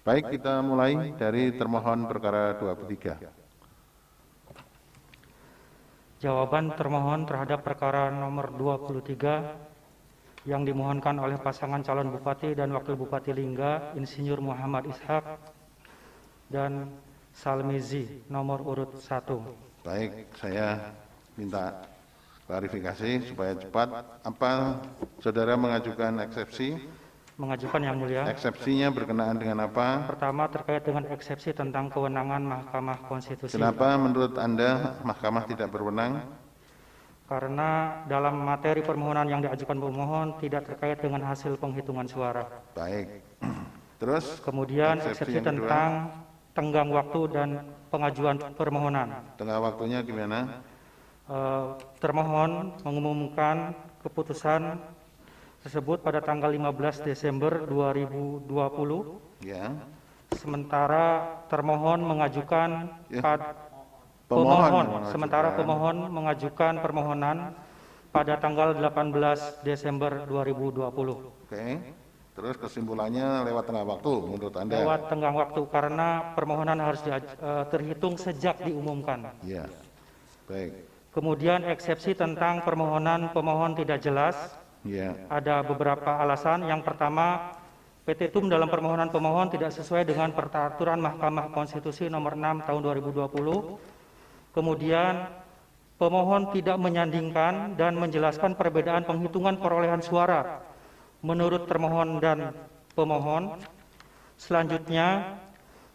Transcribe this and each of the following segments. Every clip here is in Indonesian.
Baik, kita mulai dari termohon perkara 23. Jawaban termohon terhadap perkara nomor 23 yang dimohonkan oleh pasangan calon Bupati dan Wakil Bupati Lingga, Insinyur Muhammad Ishak dan Salmizi, nomor urut 1. Baik, saya minta klarifikasi supaya cepat. Apa saudara mengajukan eksepsi? Mengajukan yang mulia. Eksepsinya berkenaan dengan apa? Pertama, terkait dengan eksepsi tentang kewenangan Mahkamah Konstitusi. Kenapa menurut Anda Mahkamah tidak berwenang? Karena dalam materi permohonan yang diajukan pemohon tidak terkait dengan hasil penghitungan suara. Baik. Terus? Kemudian eksepsi tentang tenggang waktu dan pengajuan permohonan. Tengah waktunya gimana? Termohon mengumumkan keputusan tersebut pada tanggal 15 Desember 2020. Ya. Sementara termohon mengajukan pemohon mengajukan permohonan pada tanggal 18 Desember 2020. Oke. Terus kesimpulannya lewat tengah waktu menurut Anda? Lewat tenggang waktu karena permohonan harus terhitung sejak diumumkan. Ya. Baik. Kemudian eksepsi tentang permohonan pemohon tidak jelas. Ya. Ada beberapa alasan. Yang pertama, petitum dalam permohonan pemohon tidak sesuai dengan peraturan Mahkamah Konstitusi nomor 6 tahun 2020. Kemudian, pemohon tidak menyandingkan dan menjelaskan perbedaan penghitungan perolehan suara menurut termohon dan pemohon. Selanjutnya,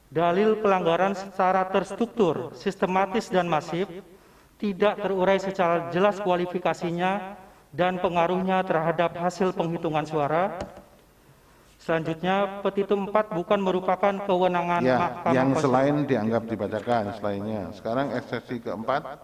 dalil pelanggaran secara terstruktur, sistematis dan masif tidak terurai secara jelas kualifikasinya dan pengaruhnya terhadap hasil penghitungan suara. Selanjutnya, petitum 4 bukan merupakan kewenangan Mahkamah yang Konstitusi. selain dianggap dibacakan selainnya. Sekarang eksepsi keempat.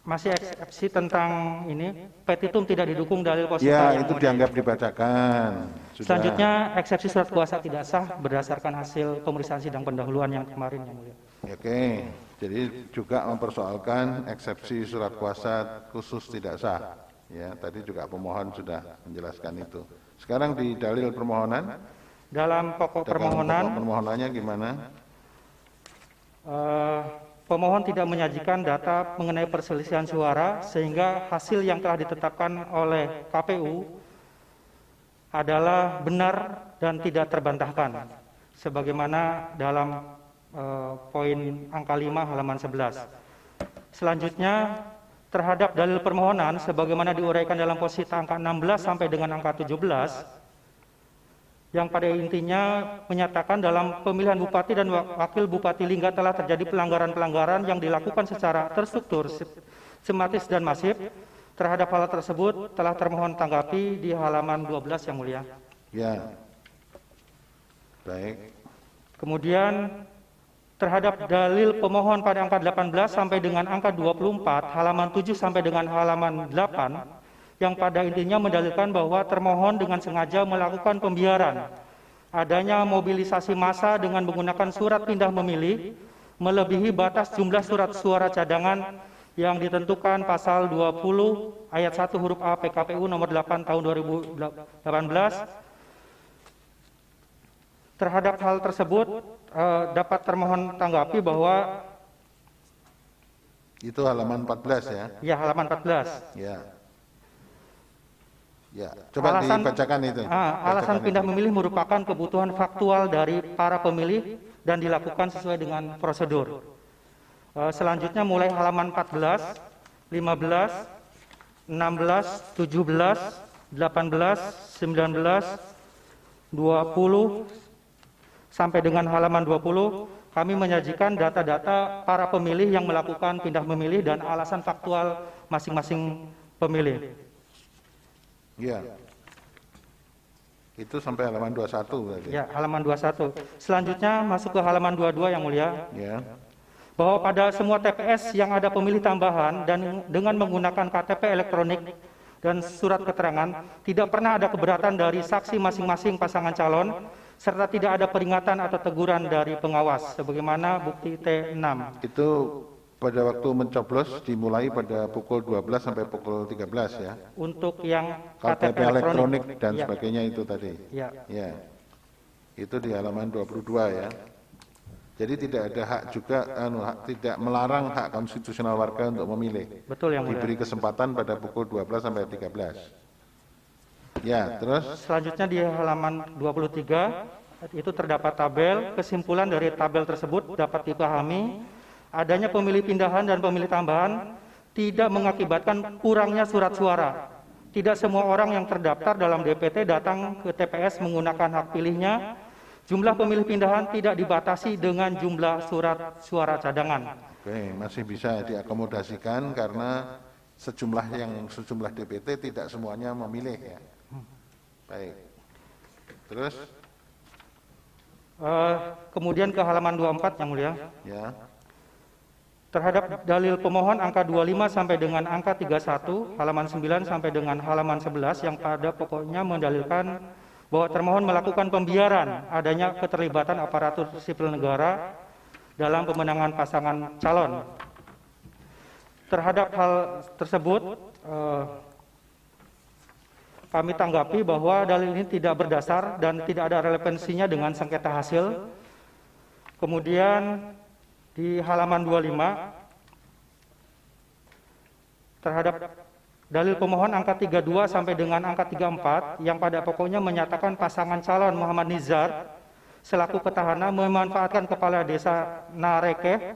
Masih eksepsi tentang ini, petitum tidak didukung dalil positif. Ya, itu dianggap dibacakan. Sudah. Selanjutnya, eksepsi surat kuasa tidak sah berdasarkan hasil pemeriksaan sidang pendahuluan yang kemarin, yang mulia. Oke, jadi juga mempersoalkan eksepsi surat kuasa khusus tidak sah. Ya, tadi juga pemohon sudah menjelaskan itu. Sekarang di dalil permohonan. Dalam pokok permohonan, permohonannya gimana? Pemohon tidak menyajikan data mengenai perselisihan suara sehingga hasil yang telah ditetapkan oleh KPU adalah benar dan tidak terbantahkan, sebagaimana dalam poin angka 5 halaman 11. Selanjutnya, terhadap dalil permohonan sebagaimana diuraikan dalam posisi angka 16 sampai dengan angka 17, yang pada intinya menyatakan dalam pemilihan Bupati dan Wakil Bupati Lingga telah terjadi pelanggaran-pelanggaran yang dilakukan secara terstruktur, sistematis dan masif. Terhadap hal tersebut telah termohon tanggapi di halaman 12, yang mulia. Ya. Baik. Kemudian terhadap dalil pemohon pada angka 18 sampai dengan angka 24, halaman 7 sampai dengan halaman 8, yang pada intinya mendalilkan bahwa termohon dengan sengaja melakukan pembiaran adanya mobilisasi massa dengan menggunakan surat pindah memilih melebihi batas jumlah surat suara cadangan yang ditentukan pasal 20 ayat 1 huruf A PKPU nomor 8 tahun 2018. Terhadap hal tersebut dapat termohon tanggapi bahwa itu halaman 14 ya. Ya, halaman 14. Ya. Ya, coba dibacakan itu. Alasan pindah memilih merupakan kebutuhan faktual dari para pemilih dan dilakukan sesuai dengan prosedur. Selanjutnya mulai halaman 14, 15, 16, 17, 18, 19, 20, sampai dengan halaman 20, kami menyajikan data-data para pemilih yang melakukan pindah memilih dan alasan faktual masing-masing pemilih. Ya. Itu sampai halaman 21 berarti. Ya, halaman 21. Selanjutnya masuk ke halaman 22, yang mulia. Ya. Bahwa pada semua TPS yang ada pemilih tambahan dan dengan menggunakan KTP elektronik dan surat keterangan, tidak pernah ada keberatan dari saksi masing-masing pasangan calon, serta tidak ada peringatan atau teguran dari pengawas, sebagaimana bukti T6. Itu pada waktu mencoblos dimulai pada pukul 12 sampai pukul 13 ya. Untuk yang KTP elektronik dan ya. sebagainya itu tadi. Ya. Ya. Itu di halaman 22 ya. Jadi tidak ada hak juga tidak melarang hak konstitusional warga untuk memilih. Betul yang mulia. Diberi kesempatan pada pukul 12 sampai 13. Ya, terus selanjutnya di halaman 23 itu terdapat tabel. Kesimpulan dari tabel tersebut dapat dipahami adanya pemilih pindahan dan pemilih tambahan tidak mengakibatkan kurangnya surat suara. Tidak semua orang yang terdaftar dalam DPT datang ke TPS menggunakan hak pilihnya. Jumlah pemilih pindahan tidak dibatasi dengan jumlah surat suara cadangan. oke, masih bisa diakomodasikan karena sejumlah DPT tidak semuanya memilih ya. Baik. Terus kemudian ke halaman 24 yang mulia. ya. Terhadap dalil pemohon angka 25 sampai dengan angka 31, halaman 9 sampai dengan halaman 11 yang pada pokoknya mendalilkan bahwa termohon melakukan pembiaran adanya keterlibatan aparatur sipil negara dalam pemenangan pasangan calon. Terhadap hal tersebut, kami tanggapi bahwa dalil ini tidak berdasar dan tidak ada relevansinya dengan sengketa hasil. Kemudian di halaman 25 terhadap dalil pemohon angka 32 sampai dengan angka 34 yang pada pokoknya menyatakan pasangan calon Muhammad Nizar selaku petahana memanfaatkan kepala desa Narekeh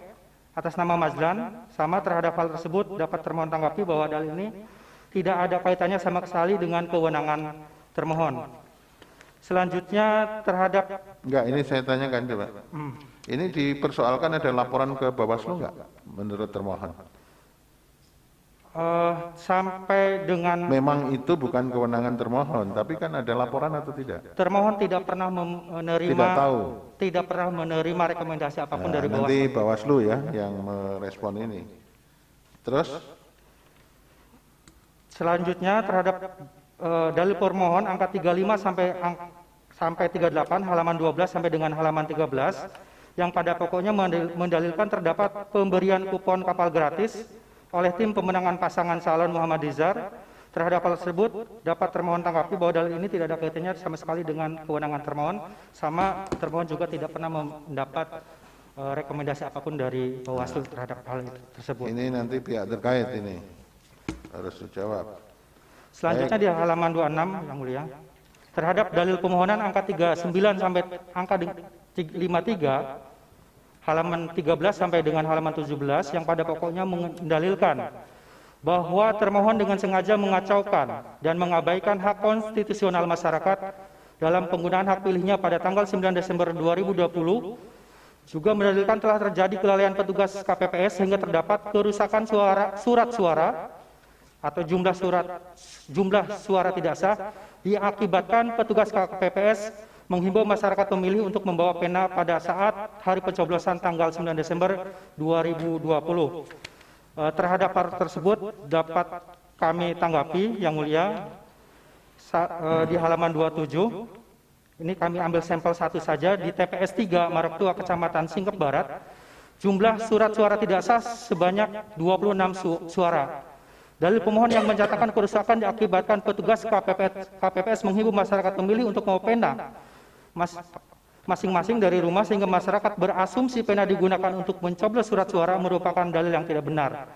atas nama Mazlan. Sama terhadap hal tersebut dapat termohon tanggapi bahwa dalil ini tidak ada kaitannya sama sekali dengan kewenangan termohon. Selanjutnya terhadap Enggak, ini saya tanyakan coba. Ini dipersoalkan ada laporan ke Bawaslu enggak menurut termohon? Sampai dengan Memang itu bukan kewenangan termohon, tapi kan ada laporan atau tidak? termohon tidak pernah menerima Tidak tahu. tidak pernah menerima rekomendasi apapun dari Bawaslu. Nanti Bawaslu ya yang merespon ini. Terus Selanjutnya terhadap dalil permohon angka 35 sampai 38 halaman 12 sampai dengan halaman 13 yang pada pokoknya mendalilkan terdapat pemberian kupon kapal gratis oleh tim pemenangan pasangan calon Muhammad Nizar. Terhadap hal tersebut dapat termohon tanggapi bahwa dalil ini tidak ada kaitannya sama sekali dengan kewenangan termohon. Sama termohon juga tidak pernah mendapat rekomendasi apapun dari Bawaslu terhadap hal tersebut. ini nanti pihak terkait ini harus dijawab. Selanjutnya di halaman 26 yang mulia. Terhadap dalil pemohonan angka 39 sampai angka 53 halaman 13 sampai dengan halaman 17 yang pada pokoknya mendalilkan bahwa termohon dengan sengaja mengacaukan dan mengabaikan hak konstitusional masyarakat dalam penggunaan hak pilihnya pada tanggal 9 Desember 2020, juga mendalilkan telah terjadi kelalaian petugas KPPS sehingga terdapat kerusakan surat suara atau jumlah suara tidak sah diakibatkan petugas KPPS menghimbau masyarakat pemilih untuk membawa pena pada saat hari pencoblosan tanggal 9 Desember 2020. Terhadap hal tersebut dapat kami tanggapi yang mulia di halaman 27. Ini kami ambil sampel satu saja di TPS 3 Maroktua Kecamatan Singkep Barat. Jumlah surat suara tidak sah sebanyak 26 suara. Dalil pemohon yang menyatakan kerusakan diakibatkan petugas KPPS menghimbau masyarakat pemilih untuk membawa pena masing-masing dari rumah sehingga masyarakat berasumsi pena digunakan untuk mencoblos surat suara merupakan dalil yang tidak benar.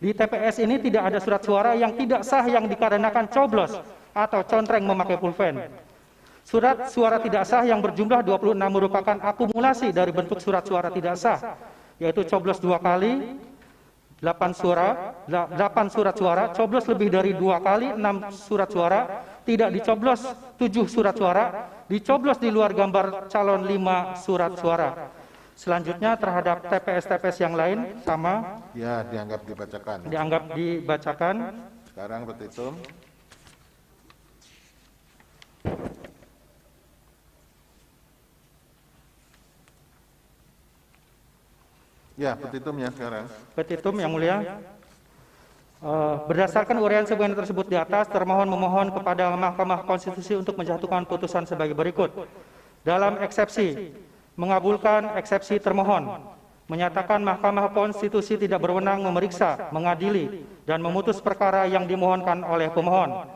Di TPS ini tidak ada surat suara yang tidak sah yang dikarenakan coblos atau contreng memakai pulpen. Surat suara tidak sah yang berjumlah 26 merupakan akumulasi dari bentuk surat suara tidak sah, yaitu coblos 2 kali, 8 surat suara, coblos lebih dari 2 kali, 6 surat suara, tidak dicoblos 7 surat suara, dicoblos di luar gambar calon 5 surat suara. Selanjutnya terhadap TPS-TPS yang lain sama. Ya, dianggap dibacakan. Dianggap dibacakan. Sekarang petitum. Ya, petitumnya sekarang. Petitum yang mulia. Berdasarkan uraian sebagaimana tersebut di atas, termohon memohon kepada Mahkamah Konstitusi untuk menjatuhkan putusan sebagai berikut. Dalam eksepsi, mengabulkan eksepsi termohon. menyatakan Mahkamah Konstitusi tidak berwenang memeriksa, mengadili, dan memutus perkara yang dimohonkan oleh pemohon,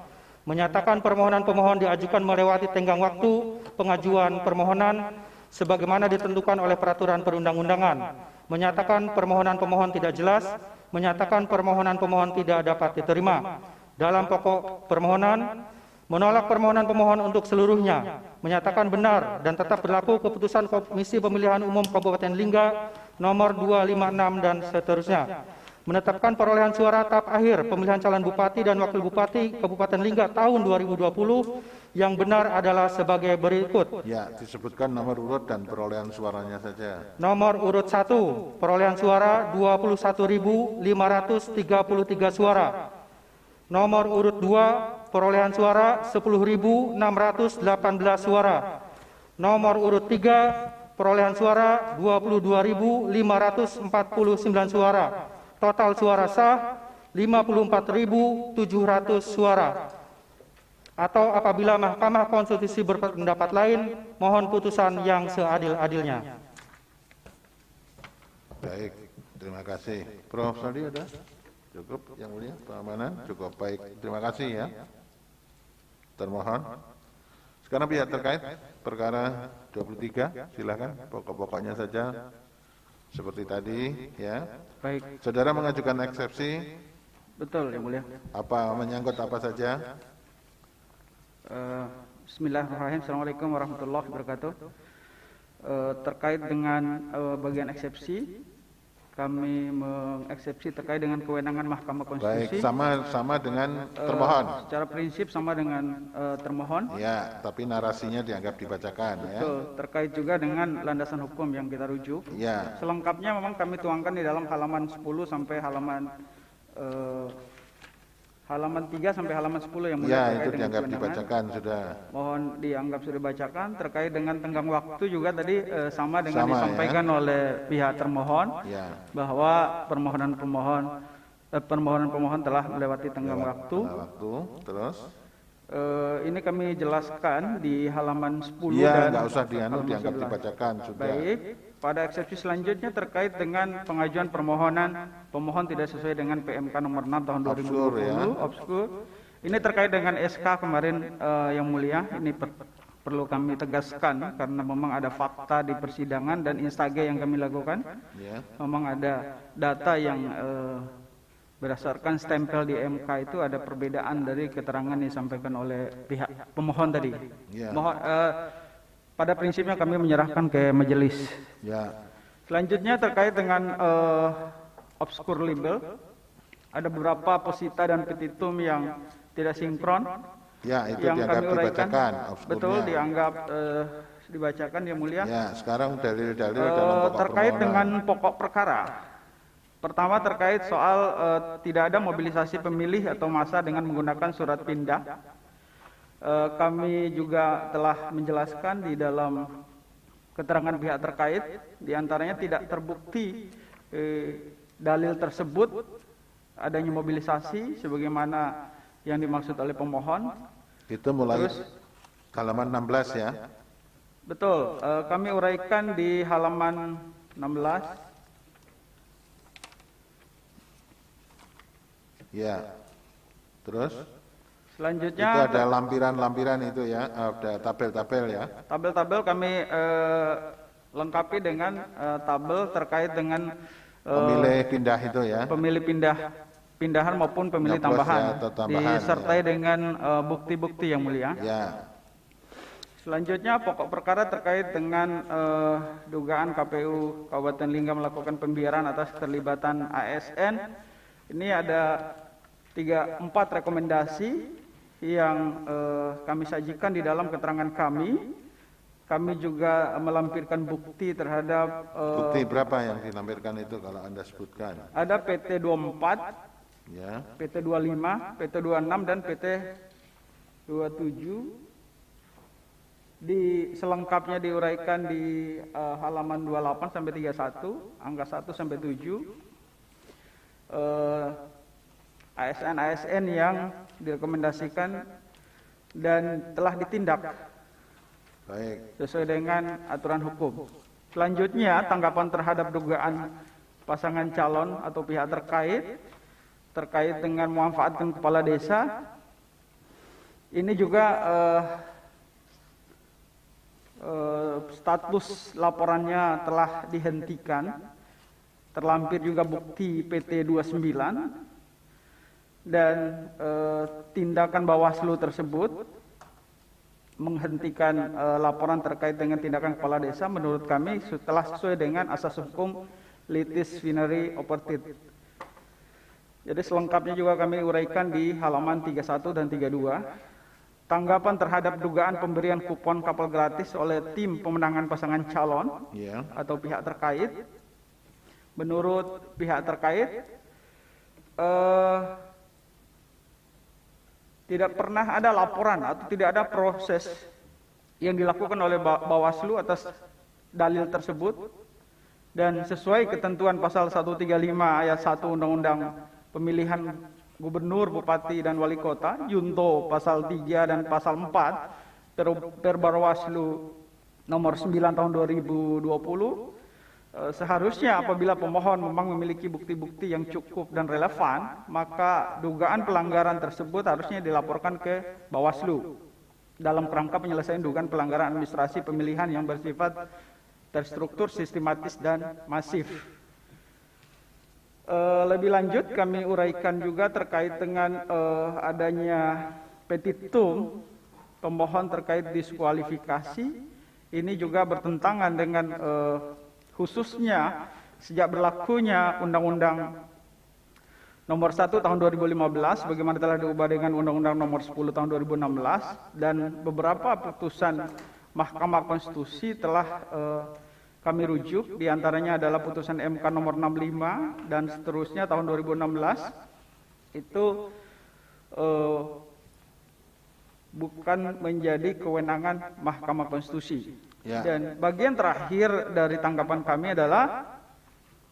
menyatakan permohonan pemohon diajukan melewati tenggang waktu pengajuan permohonan sebagaimana ditentukan oleh peraturan perundang-undangan, menyatakan permohonan pemohon tidak jelas, menyatakan permohonan pemohon tidak dapat diterima. Dalam pokok permohonan, menolak permohonan pemohon untuk seluruhnya, menyatakan benar dan tetap berlaku keputusan Komisi Pemilihan Umum Kabupaten Lingga nomor 256 dan seterusnya. Menetapkan perolehan suara tahap akhir pemilihan calon bupati dan wakil bupati Kabupaten Lingga tahun 2020 yang benar adalah sebagai berikut. Ya, disebutkan nomor urut dan perolehan suaranya saja. Nomor urut 1, perolehan suara 21.533 suara. Nomor urut 2, perolehan suara 10.618 suara. Nomor urut 3, perolehan suara 22.549 suara. Total suara sah 54.700 suara. Atau apabila Mahkamah Konstitusi berpendapat lain, mohon putusan yang seadil-adilnya. Baik, terima kasih. Prof. Sandi ada? Cukup, Yang Mulia, pengamanan cukup baik. Terima kasih ya. Termohon. Sekarang pihak terkait perkara 23, silakan pokok-pokoknya saja seperti tadi ya. Baik. Saudara mengajukan eksepsi. Betul, Yang Mulia. Apa menyangkut apa saja? Bismillahirrahmanirrahim. Assalamualaikum warahmatullahi wabarakatuh. Terkait dengan bagian eksepsi, kami mengeksepsi terkait dengan kewenangan Mahkamah Konstitusi. Baik, sama dengan termohon. Secara prinsip sama dengan termohon. Ya, tapi narasinya dianggap dibacakan ya. Betul, terkait juga dengan landasan hukum yang kita rujuk. Ya. Selengkapnya memang kami tuangkan di dalam halaman 10 sampai halaman 3 sampai halaman 10 yang Ya, itu dianggap dibacakan sudah. Mohon dianggap sudah dibacakan. Terkait dengan tenggang waktu juga tadi sama dengan disampaikan ya, oleh pihak termohon ya, bahwa permohonan pemohon telah melewati tenggang waktu. Terus? Ini kami jelaskan di halaman 10 Ya, dan nggak usah halaman dianggap 11. dibacakan sudah. Baik, pada eksepsi selanjutnya terkait dengan pengajuan permohonan pemohon tidak sesuai dengan PMK nomor 6 tahun 2020, ya. obskur. Ini terkait dengan SK kemarin Yang Mulia, ini perlu kami tegaskan karena memang ada fakta di persidangan dan instage yang kami lakukan. Ya. Memang ada data yang berdasarkan stempel di MK itu ada perbedaan dari keterangan yang disampaikan oleh pihak pemohon tadi. Ya. Pada prinsipnya kami menyerahkan ke majelis. Ya. Selanjutnya terkait dengan obscure libel, ada beberapa posita dan petitum yang tidak sinkron. Ya, itu yang dianggap kami uraikan. dibacakan obskurnya. Betul, dianggap dibacakan Yang Mulia. Ya, sekarang dalil-dalil dalam pokok Terkait permohonan. dengan pokok perkara. Pertama terkait soal tidak ada mobilisasi pemilih atau massa dengan menggunakan surat pindah. Kami juga telah menjelaskan di dalam keterangan pihak terkait, diantaranya tidak terbukti dalil tersebut adanya mobilisasi sebagaimana yang dimaksud oleh pemohon. Itu mulai Terus, halaman 16 ya. betul, kami uraikan di halaman 16. Ya. Terus? Selanjutnya Itu ada lampiran-lampiran itu ya, ada tabel-tabel ya. tabel-tabel kami lengkapi dengan tabel terkait dengan Pemilih pindah itu ya. pemilih pindahan maupun pemilih Nyoblos tambahan, ya, atau tambahan, disertai ya. dengan bukti-bukti Yang Mulia. Ya. Selanjutnya pokok perkara terkait dengan dugaan KPU Kabupaten Lingga melakukan pembiaran atas keterlibatan ASN. Ini ada 4 rekomendasi yang kami sajikan di dalam keterangan kami. Kami juga melampirkan bukti terhadap Bukti berapa yang ditampilkan itu kalau Anda sebutkan? ada PT 24, Ya. PT 25, PT 26 dan PT 27. Selengkapnya diuraikan di halaman 28 sampai 31, angka 1 sampai 7. ASN-ASN yang direkomendasikan dan telah ditindak Baik. sesuai dengan aturan hukum. Selanjutnya, tanggapan terhadap dugaan pasangan calon atau pihak terkait dengan memanfaatkan kepala desa. Ini juga status laporannya telah dihentikan. Terlampir juga bukti PT 29 dan tindakan Bawaslu tersebut menghentikan laporan terkait dengan tindakan kepala desa menurut kami telah sesuai dengan asas hukum litis finari oportit. Jadi selengkapnya juga kami uraikan di halaman 31 dan 32. Tanggapan terhadap dugaan pemberian kupon kapal gratis oleh tim pemenangan pasangan calon atau pihak terkait. Menurut pihak terkait, tidak pernah ada laporan atau tidak ada proses yang dilakukan oleh Bawaslu atas dalil tersebut, dan sesuai ketentuan pasal 135 ayat 1 Undang-Undang Pemilihan Gubernur, Bupati, dan Wali Kota, Junto pasal 3 dan pasal 4 Perbawaslu nomor 9 tahun 2020, seharusnya apabila pemohon memang memiliki bukti-bukti yang cukup dan relevan, maka dugaan pelanggaran tersebut harusnya dilaporkan ke Bawaslu dalam kerangka penyelesaian dugaan pelanggaran administrasi pemilihan yang bersifat terstruktur, sistematis, dan masif. Lebih lanjut kami uraikan juga terkait dengan adanya petitum pemohon terkait diskualifikasi. Ini juga bertentangan dengan khususnya sejak berlakunya Undang-Undang nomor 1 tahun 2015 bagaimana telah diubah dengan Undang-Undang nomor 10 tahun 2016, dan beberapa putusan Mahkamah Konstitusi telah kami rujuk, diantaranya adalah putusan MK nomor 65 dan seterusnya tahun 2016. Itu bukan menjadi kewenangan Mahkamah Konstitusi. Dan bagian terakhir dari tanggapan kami adalah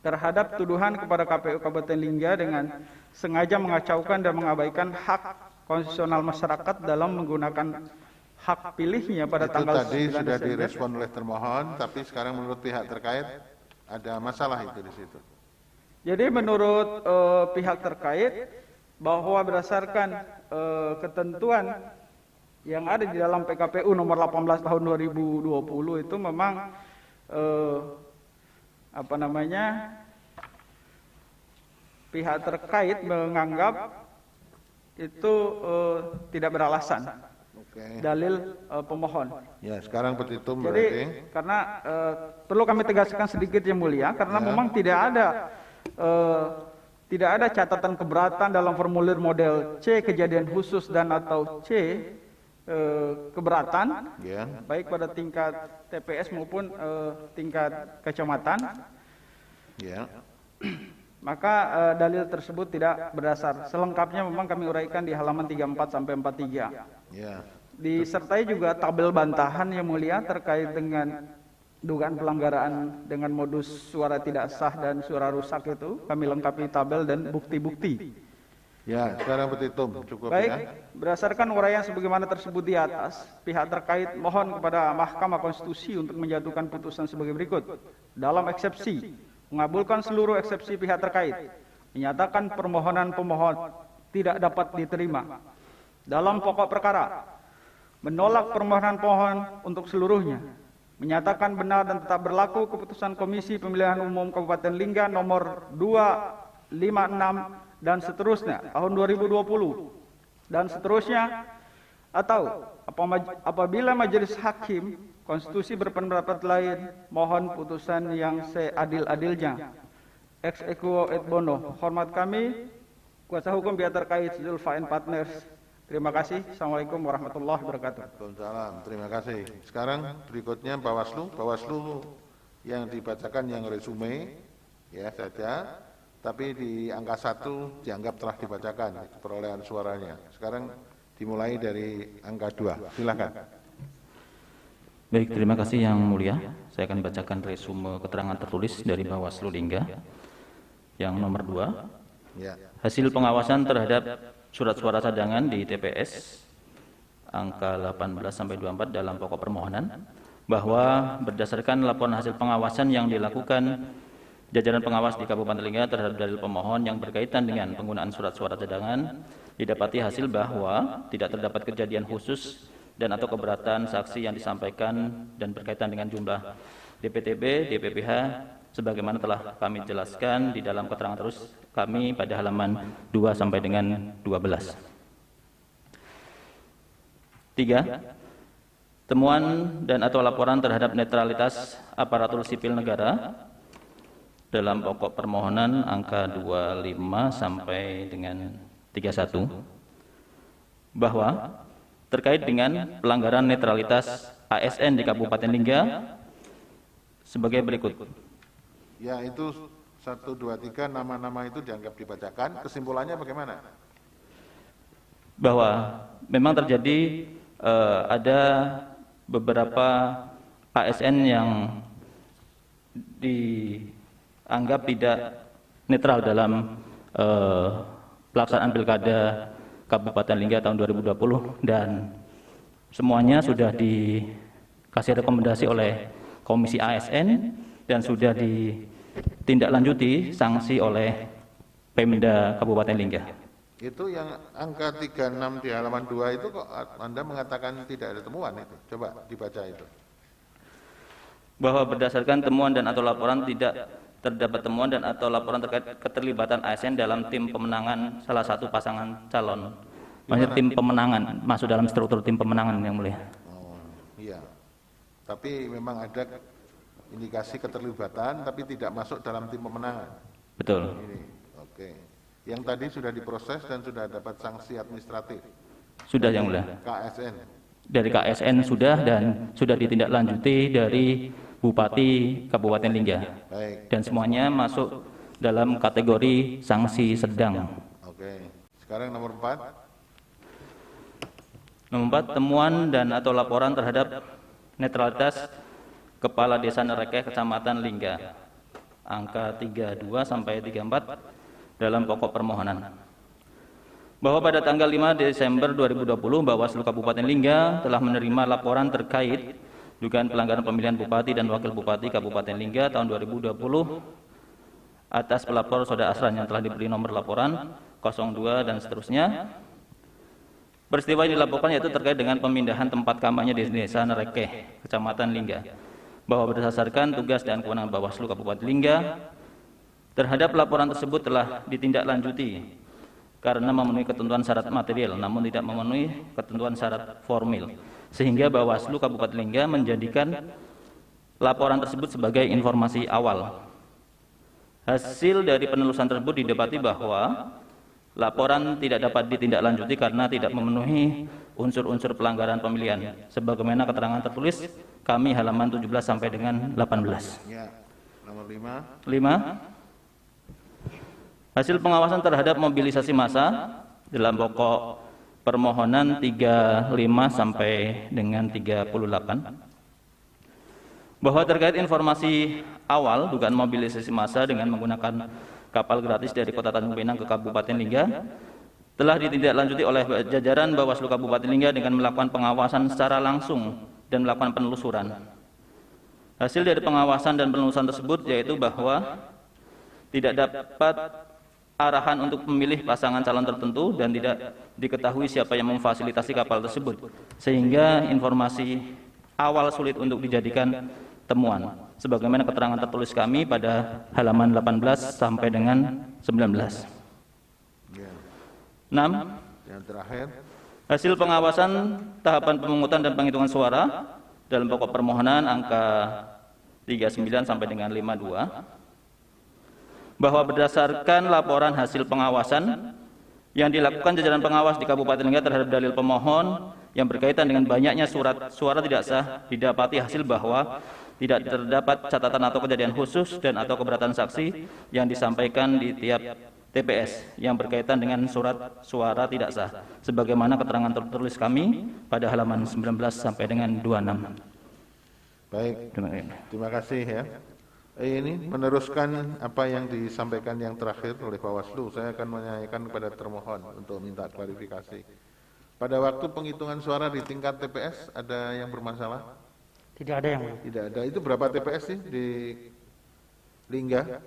terhadap tuduhan kepada KPU Kabupaten Lingga dengan sengaja mengacaukan dan mengabaikan hak konstitusional masyarakat dalam menggunakan hak pilihnya pada tanggal 9 tadi sudah Desember. direspon oleh termohon, tapi sekarang menurut pihak terkait ada masalah itu di situ. Jadi menurut pihak terkait bahwa berdasarkan ketentuan yang ada di dalam PKPU nomor 18 tahun 2020 itu memang pihak terkait menganggap itu tidak beralasan. Dalil pemohon. Ya, sekarang petitum Jadi berarti. karena perlu kami tegaskan sedikit yang mulia, karena memang tidak ada catatan keberatan dalam formulir model C kejadian khusus dan atau C keberatan, baik pada tingkat TPS maupun tingkat kecamatan. Maka dalil tersebut tidak berdasar. Selengkapnya memang kami uraikan di halaman 34 sampai 43. Disertai juga tabel bantahan yang mulia terkait dengan dugaan pelanggaran dengan modus suara tidak sah dan suara rusak itu. Kami lengkapi tabel dan bukti-bukti. Ya, sekarang petitum cukup. Baik, berdasarkan uraian sebagaimana tersebut di atas, pihak terkait mohon kepada Mahkamah Konstitusi untuk menjatuhkan putusan sebagai berikut. Dalam eksepsi, mengabulkan seluruh eksepsi pihak terkait, menyatakan permohonan pemohon tidak dapat diterima. Dalam pokok perkara, menolak permohonan pemohon untuk seluruhnya, menyatakan benar dan tetap berlaku keputusan Komisi Pemilihan Umum Kabupaten Lingga nomor 256 dan seterusnya tahun 2020 dan seterusnya, atau apabila majelis hakim konstitusi berpendapat lain, mohon putusan yang seadil-adilnya. Ex equo et bono. Hormat kami, kuasa hukum pihak terkait Zulfa and Partners. Terima kasih. Assalamualaikum warahmatullahi wabarakatuh. Waalaikumsalam. Terima kasih. Sekarang berikutnya Bawaslu. Bawaslu yang dibacakan yang resume ya saja, tapi di angka 1 dianggap telah dibacakan perolehan suaranya. Sekarang dimulai dari angka 2. Silakan. Baik, terima kasih Yang Mulia. Saya akan bacakan resume keterangan tertulis dari Bawaslu Lingga. Yang nomor 2, hasil pengawasan terhadap surat suara cadangan di TPS angka 18 sampai 24 dalam pokok permohonan bahwa berdasarkan laporan hasil pengawasan yang dilakukan jajaran pengawas di Kabupaten Lingga terhadap dalil pemohon yang berkaitan dengan penggunaan surat suara cadangan, didapati hasil bahwa tidak terdapat kejadian khusus dan atau keberatan saksi yang disampaikan dan berkaitan dengan jumlah DPTB, DPPH, sebagaimana telah kami jelaskan di dalam keterangan terus kami pada halaman 2 sampai dengan 12. 3. Temuan dan atau laporan terhadap netralitas aparatur sipil negara dalam pokok permohonan angka 25 sampai dengan 31 bahwa terkait dengan pelanggaran netralitas ASN di Kabupaten Lingga sebagai berikut. Ya, itu 1, 2, 3 nama-nama itu dianggap dibacakan. Kesimpulannya bagaimana? Bahwa memang terjadi ada beberapa ASN yang dianggap tidak netral dalam pelaksanaan pilkada Kabupaten Lingga tahun 2020 dan semuanya sudah dikasih rekomendasi oleh Komisi ASN dan sudah ditindaklanjuti sanksi oleh Pemda Kabupaten Lingga. Itu yang angka 36 di halaman 2 itu kok Anda mengatakan tidak ada temuan itu? Coba dibaca itu. Bahwa berdasarkan temuan dan atau laporan tidak terdapat temuan dan atau laporan terkait keterlibatan ASN dalam tim pemenangan salah satu pasangan calon. Maksudnya tim pemenangan, masuk dalam struktur tim pemenangan yang mulia. Oh, iya. Tapi memang ada indikasi keterlibatan tapi tidak masuk dalam tim pemenangan. Betul. Ini. Oke. Yang tadi sudah diproses dan sudah dapat sanksi administratif. Sudah yang mulia. KSN. Dari KSN sudah dan sudah ditindaklanjuti dari Bupati Kabupaten Lingga. Baik. Dan semuanya masuk dalam kategori sanksi sedang. Oke. Sekarang nomor 4. Nomor 4, temuan dan atau laporan terhadap netralitas Kepala Desa Nerekeh Kecamatan Lingga. Angka 32 sampai 34 dalam pokok permohonan. Bahwa pada tanggal 5 Desember 2020 Bawaslu Kabupaten Lingga telah menerima laporan terkait dugaan pelanggaran pemilihan Bupati dan Wakil Bupati Kabupaten Lingga tahun 2020 atas pelapor Saudara Asran yang telah diberi nomor laporan 02 dan seterusnya. Peristiwa yang dilaporkan yaitu terkait dengan pemindahan tempat kampanye di Desa Nerekeh, Kecamatan Lingga. Bahwa berdasarkan tugas dan kewenangan Bawaslu Kabupaten Lingga, terhadap laporan tersebut telah ditindaklanjuti karena memenuhi ketentuan syarat material namun tidak memenuhi ketentuan syarat formil, sehingga Bawaslu Kabupaten Lingga menjadikan laporan tersebut sebagai informasi awal. Hasil dari penelusuran tersebut didapati bahwa laporan tidak dapat ditindaklanjuti karena tidak memenuhi unsur-unsur pelanggaran pemilihan sebagaimana keterangan tertulis kami halaman 17 sampai dengan 18. Ya. Nomor 5. 5. Hasil pengawasan terhadap mobilisasi massa dalam pokok permohonan 35 sampai dengan 38. Bahwa terkait informasi awal dugaan mobilisasi massa dengan menggunakan kapal gratis dari Kota Tanjung Pinang ke Kabupaten Lingga telah ditindaklanjuti oleh jajaran Bawaslu Kabupaten Lingga dengan melakukan pengawasan secara langsung dan melakukan penelusuran. Hasil dari pengawasan dan penelusuran tersebut yaitu bahwa tidak dapat arahan untuk memilih pasangan calon tertentu dan tidak diketahui siapa yang memfasilitasi kapal tersebut, sehingga informasi awal sulit untuk dijadikan temuan sebagaimana keterangan tertulis kami pada halaman 18 sampai dengan 19. 6. Yang terakhir. Hasil pengawasan tahapan pemungutan dan penghitungan suara dalam pokok permohonan angka 39 sampai dengan 52. Bahwa berdasarkan laporan hasil pengawasan yang dilakukan jajaran pengawas di Kabupaten Lingga terhadap dalil pemohon yang berkaitan dengan banyaknya surat suara tidak sah, didapati hasil bahwa tidak terdapat catatan atau kejadian khusus dan atau keberatan saksi yang disampaikan di tiap TPS yang berkaitan dengan surat suara tidak sah sebagaimana keterangan tertulis kami pada halaman 19 sampai dengan 26. Baik, terima kasih ya. Ini meneruskan apa yang disampaikan yang terakhir oleh Bawaslu. Saya akan menanyakan kepada termohon untuk minta klarifikasi. Pada waktu penghitungan suara di tingkat TPS ada yang bermasalah? Tidak ada yang mulia. Tidak ada. Itu berapa TPS sih di Lingga?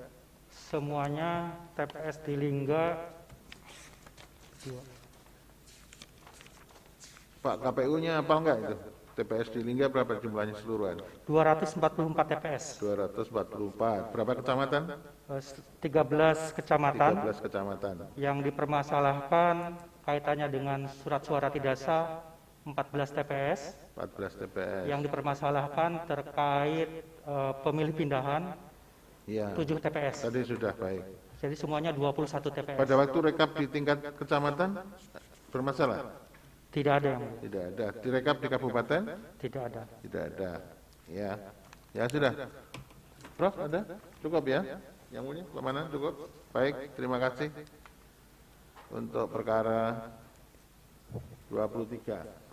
Semuanya TPS di Lingga. Pak KPU-nya apa enggak itu? TPS di Lingga berapa jumlahnya seluruhan? 244 TPS. 244. Berapa kecamatan? 13 kecamatan 13 kecamatan. yang dipermasalahkan kaitannya dengan surat suara tidak sah 14 TPS. 14 TPS. Yang dipermasalahkan terkait pemilih pindahan Iya. 7 TPS. Tadi sudah baik. Jadi semuanya 21 TPS. Pada waktu rekap di tingkat kecamatan bermasalah? Tidak ada yang mulia. Tidak ada. Direkap di kabupaten? Tidak ada. Tidak ada. Ya. Ya sudah. Prof ada? Cukup ya? Yang mulia, kemana? Cukup? Baik, terima kasih. Untuk perkara 23.